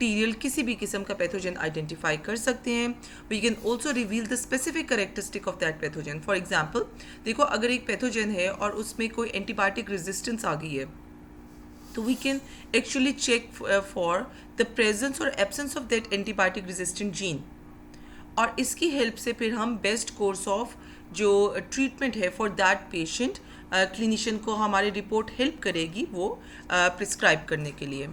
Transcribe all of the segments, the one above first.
Material किसी भी किस्म का पैथोजन आइडेंटिफाई कर सकते हैं. We can also reveal the specific characteristic of that pathogen. For example देखो, अगर एक पैथोजन है और उसमें कोई एंटीबायोटिक रेजिस्टेंस आ गई है, तो we can actually check for the presence और absence of that antibiotic resistant gene, और इसकी हेल्प से फिर हम बेस्ट कोर्स ऑफ जो ट्रीटमेंट है फॉर दैट पेशेंट, क्लिनिशियन को हमारी रिपोर्ट हेल्प करेगी वो प्रिस्क्राइब करने के लिए.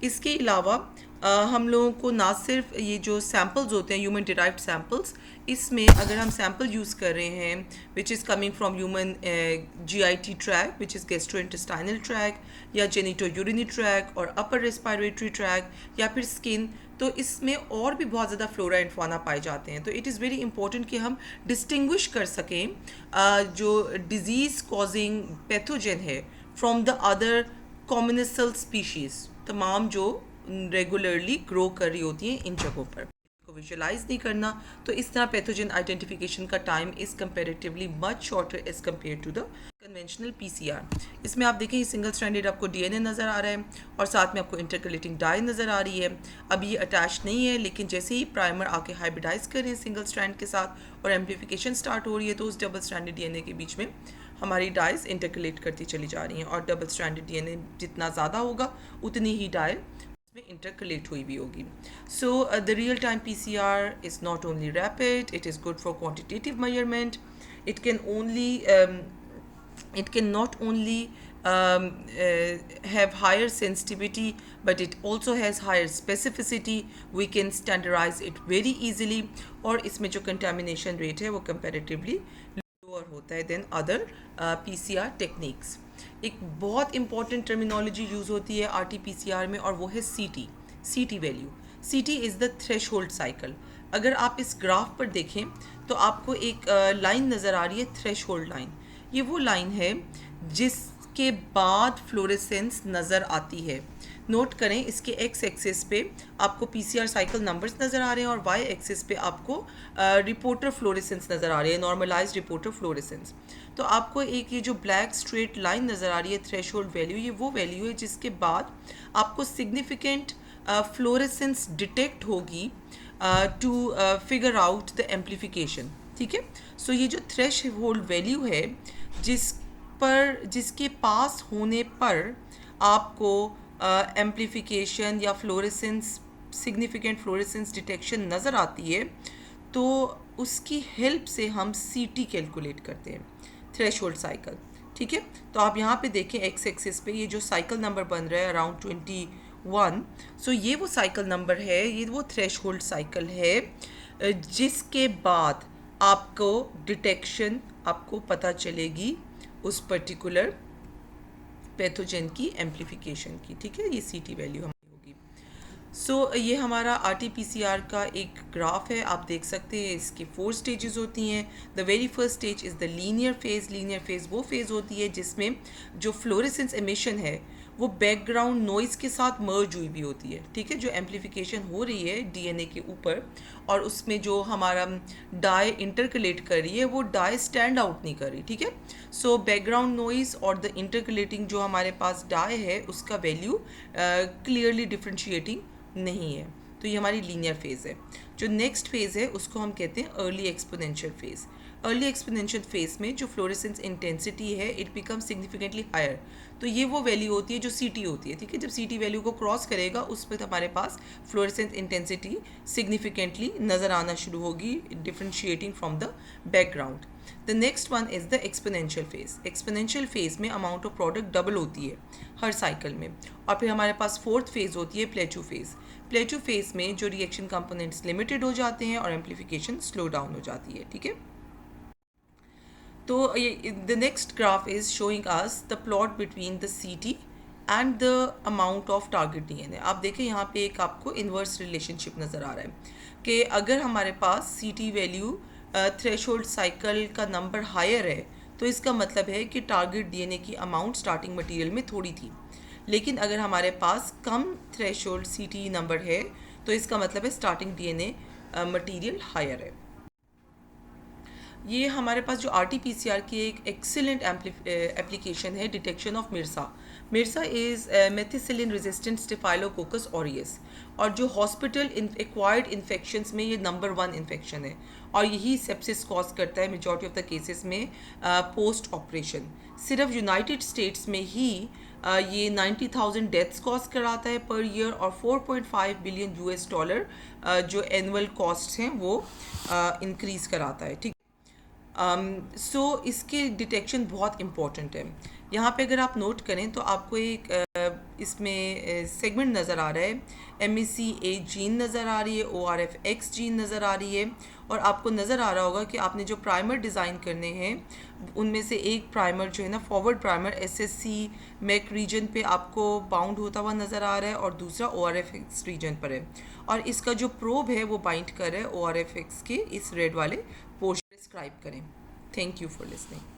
इसके अलावा हम लोगों को ना सिर्फ ये जो सैम्पल्स होते हैं ह्यूमन डिराइव्ड सैम्पल्स, इसमें अगर हम सैम्पल यूज़ कर रहे हैं which is coming from human GIT track which is gastrointestinal tract, या जेनिटो यूरिनरी ट्रैक और अपर रेस्पिरेटरी ट्रैक, या फिर स्किन, तो इसमें और भी बहुत ज़्यादा फ्लोरा एंड फौना पाए जाते हैं. तो इट इज़ वेरी इंपॉर्टेंट कि हम डिस्टिंग्विश कर सकें जो डिजीज़ कॉजिंग पैथोजन है फ्रॉम द अदर कॉमनसल स्पीशीज़, तमाम जो रेगुलरली ग्रो कर रही होती हैं इन जगहों पर. को विजुअलाइज नहीं करना, तो इस तरह पैथोजन आइडेंटिफिकेशन का time is comparatively much shorter as compare to the conventional PCR. इसमें आप देखें सिंगल स्ट्रैंडेड आपको DNA नज़र आ रहा है और साथ में आपको इंटरकलेटिंग डाई नज़र आ रही है. अब ये अटैच नहीं है, लेकिन जैसे ही प्राइमर आके हाइब्रिडाइज कर रहे हैं सिंगल स्ट्रैंड के साथ और एम्प्लीफिकेशन स्टार्ट हो रही है, तो उस डबल स्ट्रैंडेड DNA के बीच में हमारी डाइज इंटरकलेट करती चली जा रही हैं, और डबल स्ट्रैंडेड DNA जितना ज़्यादा होगा उतनी ही डाई में इंटरकलेट हुई भी होगी. So the real time PCR is not only rapid, it is good for quantitative measurement. It can not only have higher sensitivity, but it also has higher specificity. We can standardize it very easily, और इसमें जो contamination rate है वो comparatively lower होता है than other PCR techniques. एक बहुत important terminology use होती है RT-PCR में, और वो है CT value. CT is the threshold cycle. अगर आप इस ग्राफ पर देखें तो आपको एक लाइन नज़र आ रही है, थ्रेशोल्ड लाइन. ये वो लाइन है जिसके बाद फ्लोरेसेंस नज़र आती है. नोट करें, इसके एक्स एक्सिस पे आपको PCR साइकिल नंबर्स नज़र आ रहे हैं और वाई एक्सिस पे आपको रिपोर्टर फ्लोरेसेंस नज़र आ रही है, नॉर्मलाइज्ड रिपोर्टर फ्लोरेसेंस. तो आपको एक ये जो ब्लैक स्ट्रेट लाइन नज़र आ रही है थ्रेशोल्ड वैल्यू, ये वो वैल्यू है जिसके बाद आपको सिग्निफिकेंट फ्लोरेसेंस डिटेक्ट होगी to figure out the amplification. ठीक है. सो ये जो थ्रेश होल्ड वैल्यू है जिसके पास होने पर आपको एम्प्लीफिकेशन या फ्लोरेसेंस, सिग्निफिकेंट फ्लोरेसेंस डिटेक्शन नज़र आती है, तो उसकी हेल्प से हम CT कैलकुलेट करते हैं, थ्रेशोल्ड साइकिल. ठीक है. तो आप यहाँ पे देखें एक्स एक्सिस पे ये जो साइकिल नंबर बन रहा है अराउंड 21. सो ये वो साइकिल नंबर है, ये वो थ्रेशोल्ड साइकिल है जिसके बाद आपको डिटेक्शन आपको पता चलेगी उस पर्टिकुलर पैथोजन की एम्प्लीफिकेशन की. ठीक है. ये CT वैल्यू हमारी होगी. सो ये हमारा RT-PCR का एक ग्राफ है, आप देख सकते हैं इसकी 4 स्टेजेस होती हैं. The very first stage is the linear phase. Linear phase वो फेज़ होती है जिसमें जो फ्लोरेसेंस एमिशन है वो बैकग्राउंड नॉइज़ के साथ मर्ज हुई भी होती है. ठीक है. जो एम्प्लीफिकेशन हो रही है DNA के ऊपर और उसमें जो हमारा डाई इंटरकलेट कर रही है वो डाई स्टैंड आउट नहीं कर रही. ठीक है. सो बैकग्राउंड नॉइज़ और द इंटरकलेटिंग जो हमारे पास डाई है उसका वैल्यू क्लियरली डिफ्रेंशिएटिंग नहीं है. तो ये हमारी लीनियर फेज़ है. जो नेक्स्ट फेज़ है उसको हम कहते हैं early exponential phase. Early exponential phase में जो फ्लोरेसेंस इंटेंसिटी है इट बिकम सिग्निफिकेंटली हायर. तो ये वो वैल्यू होती है जो CT होती है. ठीक है. जब CT वैल्यू को क्रॉस करेगा उस पर हमारे पास फ्लोरेसेंस इंटेंसिटी सिग्निफिकेंटली नज़र आना शुरू होगी, differentiating from the background. The next one is the exponential phase. Exponential phase में अमाउंट ऑफ प्रोडक्ट डबल होती है हर साइकिल में. और फिर हमारे पास फोर्थ फेज़ होती है प्लेटू फेज़. प्लेटू फेज़ में जो रिएक्शन कंपोनेंट्स लिमिटेड हो जाते हैं और एम्प्लीफिकेशन स्लो डाउन हो जाती है. ठीक है. तो the next graph is showing us the plot between the CT and the amount of target DNA. आप देखें यहाँ पे एक आपको इन्वर्स रिलेशनशिप नज़र आ रहा है कि अगर हमारे पास CT वैल्यू थ्रेशोल्ड साइकिल का नंबर हायर है तो इसका मतलब है कि टारगेट DNA की अमाउंट स्टार्टिंग मटेरियल में थोड़ी थी. लेकिन अगर हमारे पास कम थ्रेशोल्ड CT नंबर है तो इसका मतलब है स्टार्टिंग DNA मटेरियल हायर है. ये हमारे पास जो RT-PCR की एक एक्सीलेंट एप्लीकेशन है detection of मिर्सा। मिर्सा is methicillin resistant staphylococcus aureus, और जो हॉस्पिटल एक्वायर्ड इन्फेक्शंस में ये नंबर 1 इन्फेक्शन है, और यही सेप्सिस कॉज करता है मेजॉरिटी ऑफ द केसेस में पोस्ट ऑपरेशन। सिर्फ यूनाइटेड स्टेट्स में ही ये 90,000 डेथ्स कॉज कराता है पर ईयर, और 4.5 बिलियन US डॉलर जो एनुअल कॉस्ट हैं वो इंक्रीज़ कराता है। ठीक। सो इसके डिटेक्शन बहुत इम्पॉर्टेंट है। यहाँ पे अगर आप नोट करें तो आपको एक इसमें सेगमेंट नज़र आ रहा है, MECA जीन नज़र आ रही है, ORF-X जीन नज़र आ रही है, और आपको नज़र आ रहा होगा कि आपने जो प्राइमर डिज़ाइन करने हैं उनमें से एक प्राइमर जो है ना, forward primer SSC MEC region पे आपको बाउंड होता हुआ नज़र आ रहा है, और दूसरा ORF-X रीजन पर है, और इसका जो प्रोब है वो बाइंड कर रहा है ORF-X के इस रेड वाले पोर्शन। सब्सक्राइब करें। Thank you for listening.